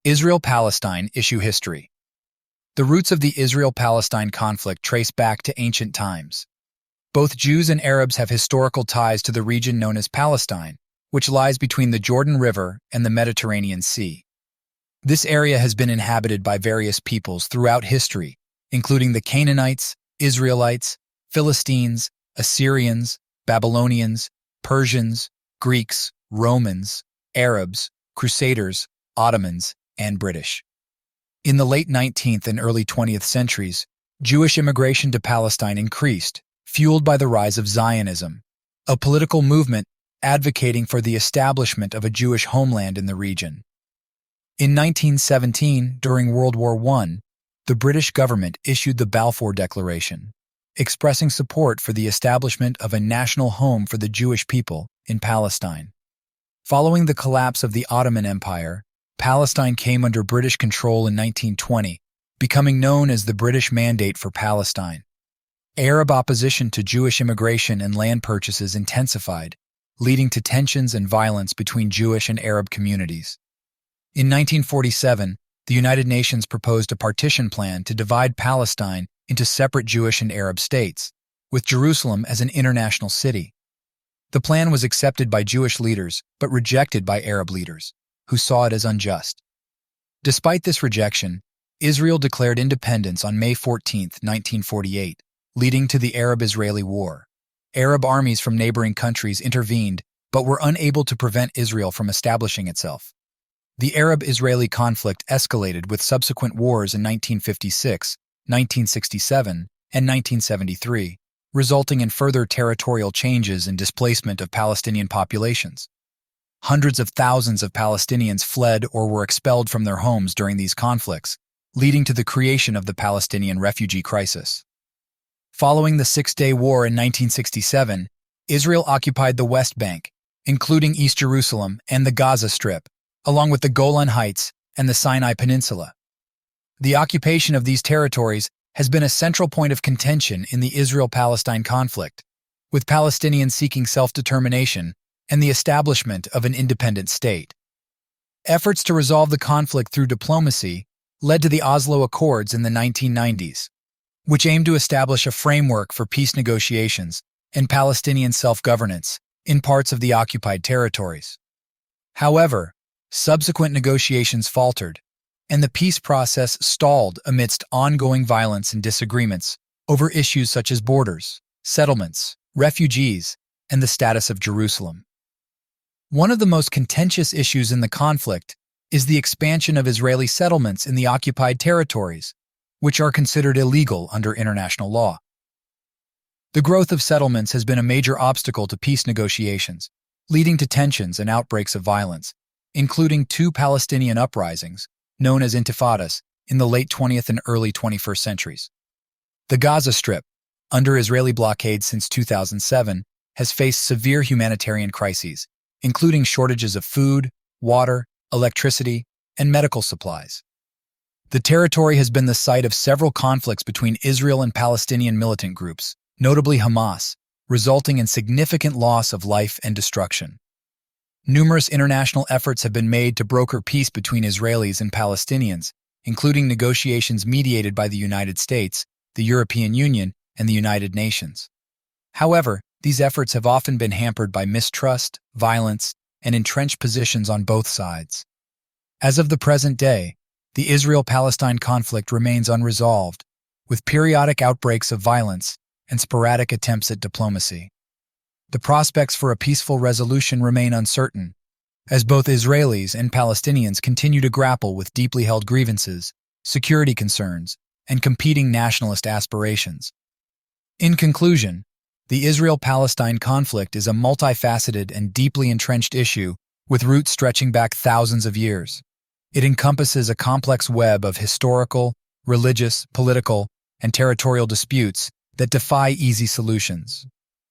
Israel-Palestine issue history. The roots of the Israel-Palestine conflict trace back to ancient times. Both Jews and Arabs have historical ties to the region known as Palestine, which lies between the Jordan River and the Mediterranean Sea. This area has been inhabited by various peoples throughout history, including the Canaanites, Israelites, Philistines, Assyrians, Babylonians, Persians, Greeks, Romans, Arabs, Crusaders, Ottomans, and British. In the late 19th and early 20th centuries, Jewish immigration to Palestine increased, fueled by the rise of Zionism, a political movement advocating for the establishment of a Jewish homeland in the region. In 1917, during World War I, the British government issued the Balfour Declaration, expressing support for the establishment of a national home for the Jewish people in Palestine. Following the collapse of the Ottoman Empire, Palestine came under British control in 1920, becoming known as the British Mandate for Palestine. Arab opposition to Jewish immigration and land purchases intensified, leading to tensions and violence between Jewish and Arab communities. In 1947, the United Nations proposed a partition plan to divide Palestine into separate Jewish and Arab states, with Jerusalem as an international city. The plan was accepted by Jewish leaders but rejected by Arab leaders, who saw it as unjust. Despite this rejection, Israel declared independence on May 14, 1948, leading to the Arab-Israeli War. Arab armies from neighboring countries intervened but were unable to prevent Israel from establishing itself. The Arab-Israeli conflict escalated with subsequent wars in 1956, 1967, and 1973, resulting in further territorial changes and displacement of Palestinian populations. Hundreds of thousands of Palestinians fled or were expelled from their homes during these conflicts, leading to the creation of the Palestinian refugee crisis. Following the Six-Day War in 1967, Israel occupied the West Bank, including East Jerusalem and the Gaza Strip, along with the Golan Heights and the Sinai Peninsula. The occupation of these territories has been a central point of contention in the Israel-Palestine conflict, with Palestinians seeking self-determination and the establishment of an independent state. Efforts to resolve the conflict through diplomacy led to the Oslo Accords in the 1990s, which aimed to establish a framework for peace negotiations and Palestinian self-governance in parts of the occupied territories. However, subsequent negotiations faltered, and the peace process stalled amidst ongoing violence and disagreements over issues such as borders, settlements, refugees, and the status of Jerusalem. One of the most contentious issues in the conflict is the expansion of Israeli settlements in the occupied territories, which are considered illegal under international law. The growth of settlements has been a major obstacle to peace negotiations, leading to tensions and outbreaks of violence, including two Palestinian uprisings, known as intifadas, in the late 20th and early 21st centuries. The Gaza Strip, under Israeli blockade since 2007, has faced severe humanitarian crises, including shortages of food, water, electricity, and medical supplies. The territory has been the site of several conflicts between Israel and Palestinian militant groups, notably Hamas, resulting in significant loss of life and destruction. Numerous international efforts have been made to broker peace between Israelis and Palestinians, including negotiations mediated by the United States, the European Union, and the United Nations. However, these efforts have often been hampered by mistrust, violence, and entrenched positions on both sides. As of the present day, the Israel-Palestine conflict remains unresolved, with periodic outbreaks of violence and sporadic attempts at diplomacy. The prospects for a peaceful resolution remain uncertain, as both Israelis and Palestinians continue to grapple with deeply held grievances, security concerns, and competing nationalist aspirations. In conclusion, the Israel-Palestine conflict is a multifaceted and deeply entrenched issue with roots stretching back thousands of years. It encompasses a complex web of historical, religious, political, and territorial disputes that defy easy solutions.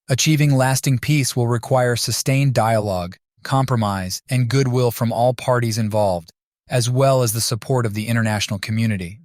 Achieving lasting peace will require sustained dialogue, compromise, and goodwill from all parties involved, as well as the support of the international community.